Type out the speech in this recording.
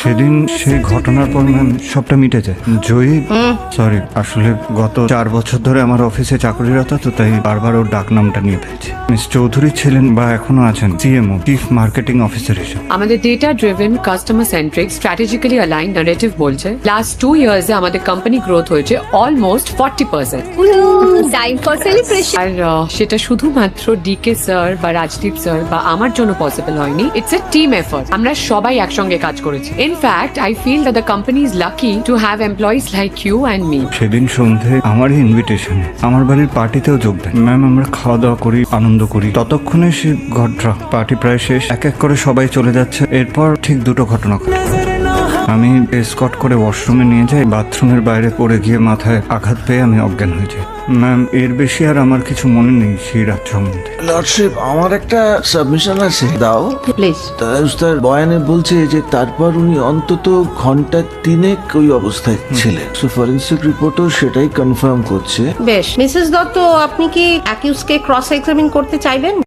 সেদিন সেই ঘটনার পর ম্যাম সবটা মিটে যায়। জয়ী সরি, আসলে গত 4 বছর ধরে আমার অফিসে চাকরিরত, তো তাই বারবার ওর ডাক নামটা নিয়ে ফেলছি। মিস চৌধুরী ছিলেন বা এখনো আছেন সিএমও, চিফ মার্কেটিং অফিসার হিসেবে। আমাদের data driven, customer centric, strategically align narrative বলছে লাস্ট 2 ইয়ার্সে আমাদের কোম্পানি গ্রোথ হয়েছে অলমোস্ট 40%। Time for celebration. আর সেটা শুধুমাত্র ডিকে স্যার বা রাজদীপ স্যার বা আমার জন্য পসিবল হয়নি। It's a team effort. আমরা সবাই একসঙ্গে কাজ করেছি। In fact I feel that the company is lucky to have employees like you and me. সেদিন সন্ধে আমারই ইনভিটেশনে আমার বাড়ির পার্টিতেও যোগ দেন ম্যাম। আমরা খাওয়া দাওয়া করি, আনন্দ করি, ততক্ষণে সে ঘটনা পার্টি প্রায় শেষ। এক এক করে সবাই চলে যাচ্ছে। এরপর ঠিক দুটো ঘটনা ঘটে। আমি এসকর্ট করে ওয়াশরুমে নিয়ে যাই, বাথরুমের বাইরে পড়ে গিয়ে মাথায় আঘাত পেয়ে আমি অজ্ঞান হয়ে যাই। ম্যাম, এর বেশি আর আমার কিছু মনে নেই সেই রাত সম্বন্ধে। লর্ডশিপ, আমার একটা সাবমিশন আছে, দাও প্লিজ। উস্তাদ বয়ানে বলছে যে তারপর উনি অন্তত ঘন্টা 3 ওই অবস্থায় ছিলেন। সো ফরেন্সিক রিপোর্টও সেটাই কনফার্ম করছে। বেশ, মিসেস দত্ত, আপনি কি অ্যাকিউজকে ক্রস এক্সামিন করতে চাইবেন?